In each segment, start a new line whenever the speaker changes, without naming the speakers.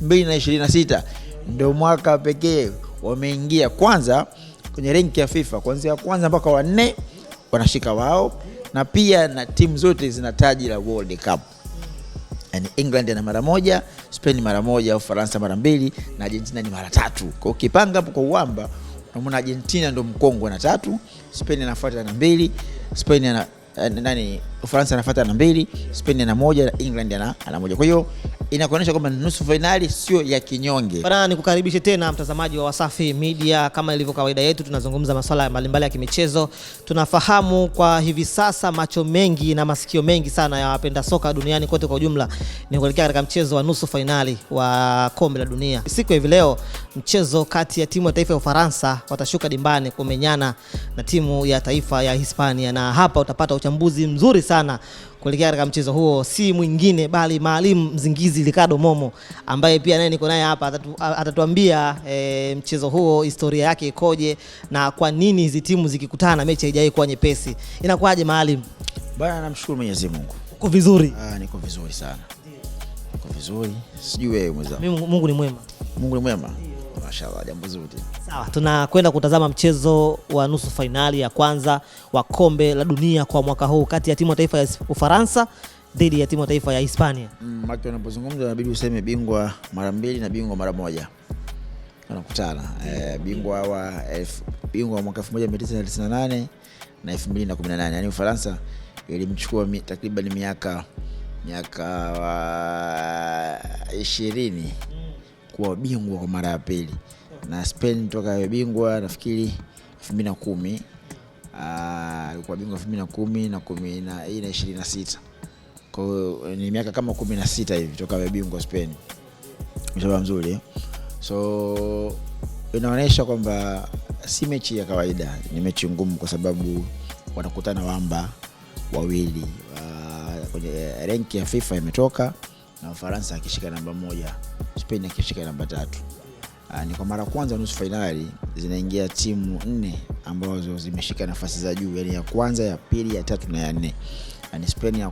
2026 ndio mwaka pekee wameingia kwanza kwenye rank ya FIFA, kuanzia kwanza mpaka wa 4 wanashika wao, na pia na timu zote zina taji la World Cup. Yani England ana mara moja, Spain mara moja, Ufaransa mara 2 na Argentina ni mara 3. Kwa ukipanga hapo kwa uwamba unaona Argentina ndio mkongwe na 3, Spain anafuata na 2, Spain ana Ufaransa anafuata na 2, Spain ana 1 na England ana 1. Kwa hiyo inakuonyesha kwamba nusu finali sio ya kinyonge.
Bana, nikukaribishe tena mtazamaji wa Wasafi Media. Kama ilivyo kawaida yetu, tunazungumza masuala mbalimbali ya kimichezo. Tunafahamu kwa hivi sasa macho mengi na masikio mengi sana ya wapenda soka duniani kote kwa ujumla ni kuelekea katika mchezo wa nusu finali wa kombe la dunia. Siku hivi leo mchezo kati ya timu ya taifa ya Ufaransa watashuka dimbani kumenyana na timu ya taifa ya Hispania, na hapa utapata uchambuzi mzuri sana kuelekea katika mchezo huo. Si mwingine bali Maalim Mzingizi Ricardo Momo, ambaye pia naye niko naye hapa, atatuambia mchezo huo historia yake ikoje na kwa nini hizi timu zikikutana mechi haijawahi kuwa nyepesi. Inakuaje Maalim?
Bana, namshukuru Mwenyezi Mungu.
Uko vizuri?
Niko vizuri sana. Niko vizuri. Sijui wewe mwenzangu.
Mimi Mungu ni mwema.
Mungu ni mwema. Mashallah, jambo zuri.
Sawa, tunakwenda kutazama mchezo wa nusu finali ya kwanza wa kombe la dunia kwa mwaka huu kati ya timu ya taifa ya Ufaransa dhidi ya timu ya taifa ya Hispania.
Maki unapozungumza inabidi useme bingwa mara 2 na bingwa mara 1. Wanakutana. Bingwa wa mwaka 1998 na 2018. Yaani Ufaransa ilimchukua takriban miaka 20 kuwa bingwa kwa mara ya pili, na Spain toka bingwa nafikiri 2010, alikuwa bingwa 2010 na 26. Kwa hiyo ni miaka kama 16 hivi toka bingwa Spain. Mshaba mzuri. So inaonyesha kwamba si mechi ya kawaida, ni mechi ngumu kwa sababu wanakutana wamba wawili. Kwenye rank ya FIFA imetoka na Ufaransa akishika namba 1, Spain akishika namba 3. Ni kwa mara kwanza nusu finali zinaingia timu 4 ambazo zimeshika nafasi za juu, yani ya kwanza, ya pili, ya 3 na ya 4. Yani Spain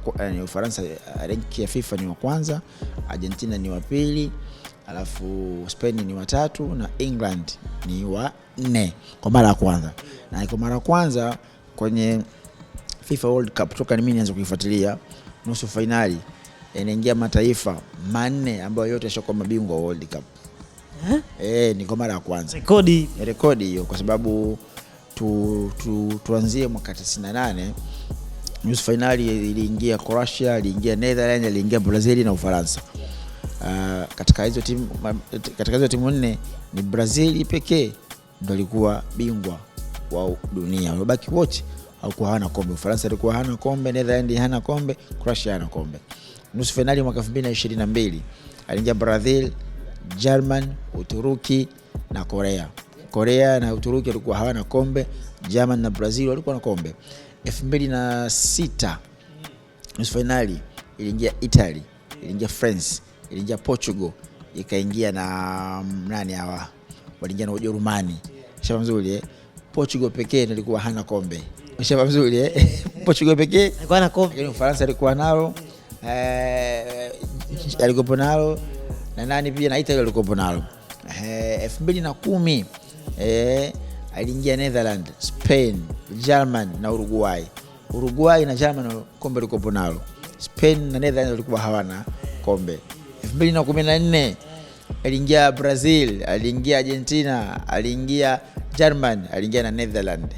Ufaransa rank ya FIFA ni wa kwanza, Argentina ni wa pili, alafu Spain ni wa 3 na England ni wa 4 kwa mara ya kwanza. Na kwa mara kwanza kwenye FIFA World Cup toka mimi nianza kuifuatilia, nusu finali inaingia mataifa 4 ambayo yote yashakuwa mabingwa wa World Cup. Ni kwa mara ya kwanza. Rekodi hiyo kwa sababu tuanzie mwaka 98 nusu finali iliingia Croatia, iliingia Netherlands, iliingia Brazil na Ufaransa. Katika hizo timu 4 ni Brazil pekee ndio ilikuwa bingwa wa dunia. Wabaki wote hawakuwa hana kombe. Ufaransa ilikuwa hana kombe, Netherlands hana kombe, Croatia hana kombe. Nusu finali mwaka 2022 aliingia Brazil, German, Uturuki na Korea. Korea na Uturuki walikuwa hawana kombe, German na Brazil walikuwa na kombe. 2006 nusu finali iliingia Italy, iliingia France, iliingia Portugal, ikaingia na nani hawa? Waliingia na Ujerumani. Shamba mzuri Portugal pekee ndio ilikuwa hana kombe. Shamba mzuri Portugal pekee
alikuwa na kombe.
Lakini Ufaransa alikuwa nalo, alikuwa nalo na nani pia, na Italy alikuwa nalo. 2010 aliingia Netherlands, Spain, German na Uruguay. Uruguay na German kombe alikuwa nalo. Spain na Netherlands walikuwa hawana kombe. 2014 aliingia Brazil, aliingia Argentina, aliingia German, aliingia na Netherlands.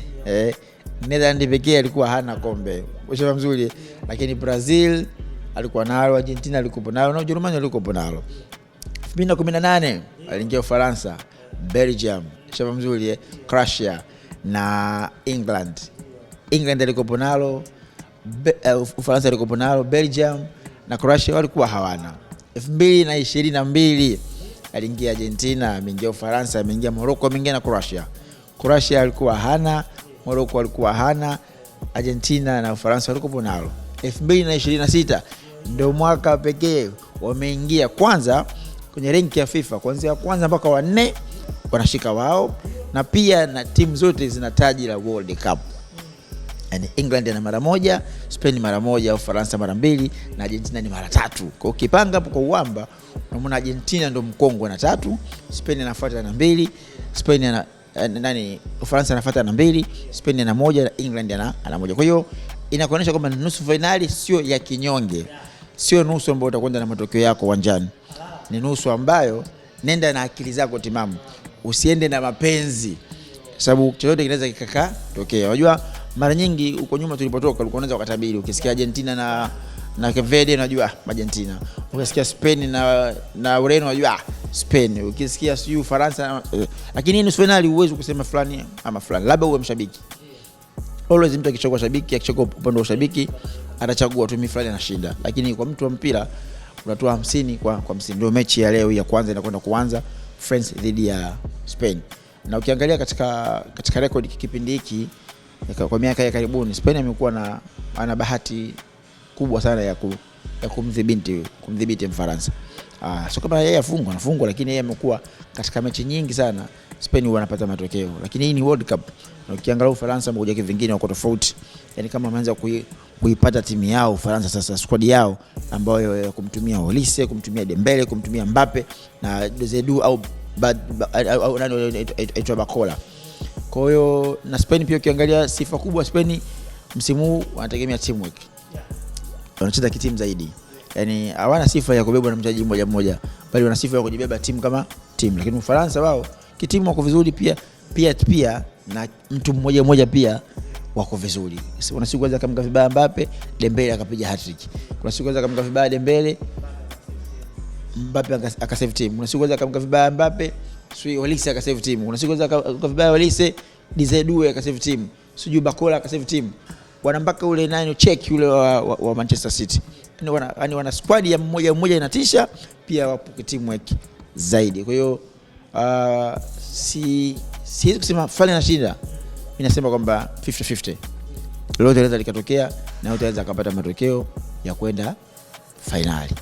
Netherlands pekee alikuwa hana kombe. Ushamba mzuri, lakini Brazil alikuwa nalo, Argentina alikuwa nalo na Ujerumani alikuwa nalo. 2018 aliingia Ufaransa, Belgium, ushamba mzuri, Croatia na England. England alikuwa nalo, Ufaransa alikuwa nalo, Belgium na Croatia walikuwa hawana. 2022 aliingia Argentina, ameingia Ufaransa, ameingia Morocco, ameingia na Croatia. Croatia alikuwa hana, Morocco alikuwa hana, Argentina na Ufaransa walikuwa nalo. 2026 ndio mwaka pekee wameingia kwanza kwenye rank ya FIFA, kuanzia kwanza mpaka wa 4 wanashika wao, na pia na timu zote zina taji la World Cup. Yani England ana mara moja, Spain mara moja, Ufaransa mara mbili na Argentina ni mara 3. Kwa ukipanga hapo kwa uwamba unaona Argentina ndo mkongwe na 3, Spain anafuata na 2, Spain ana Ufaransa anafuata na 2, Spain ana 1 na England ana 1. Kwa hiyo inakuonyesha kwamba nusu finali sio ya kinyonge. Sio nusu ambayo utakwenda na matokeo yako uwanjani. Ni nusu ambayo nenda na akili zako timamu. Usiende na mapenzi. Sababu chochote kinaweza kikakaa tokea. Unajua mara nyingi huko nyuma tulipotoka ulikuwa unaweza kutabiri. Ukisikia Argentina na Cape Verde unajua Argentina. Ukisikia Spain na Ureno unajua Spain. Ukisikia sio Ufaransa lakini nusu finali uwezo kusema fulani ama fulani. Labda uwe mshabiki. Always mtu akichagua shabiki, akichagua upande wa shabiki atachagua tu fulani anashinda. Lakini kwa mtu wa mpira unatoa 50 kwa 50. Ndio mechi ya leo ya kwanza inakwenda kuanza, France dhidi ya Spain. Na ukiangalia katika record kipindi hiki kwa miaka ya karibuni Spain amekuwa ana bahati kubwa sana ya kumdhibiti Mfaransa. So kama yeye anafungwa lakini yeye amekuwa katika mechi nyingi sana Spain wanapata matokeo. Lakini hii ni World Cup. Na ukiangalia Ufaransa mmoja kivingine wako tofauti. Yani kama wameanza kuipata timu yao Ufaransa sasa, squad yao ambayo kumtumia Olise, kumtumia Dembele, kumtumia Mbappe na Zedu au aitwa Bakola. Kwa hiyo na Spain pia ukiangalia sifa kubwa Spain msimu huu wanategemea teamwork. Wanacheza kitimu zaidi. Yani hawana sifa ya kubebwa na mchezaji mmoja mmoja, bali wana sifa ya kujibeba timu kama timu. Lakini Ufaransa wao kitimu wako vizuri pia na mtu mmoja mmoja pia wako vizuri. Kuna siku kwanza kama vibaya Mbappe, Dembele akapiga hat-trick. Kuna siku kwanza kama vibaya Dembele, Mbappe akasave team. Kuna siku kwanza kama vibaya Mbappe, sio Olise akasave team. Kuna siku kwanza kama vibaya Olise, Zedu akasave team. Sio Bakola akasave team. Wana mpaka ule nani check yule wa Manchester City. Yani wana squad ya mmoja inatisha, pia wapo teamwork zaidi. Kwa hiyo siwezi kusema fulani anashinda. Mimi nasema kwamba 50-50. Lolote linaweza likatokea na utaweza kupata matokeo ya kwenda finali.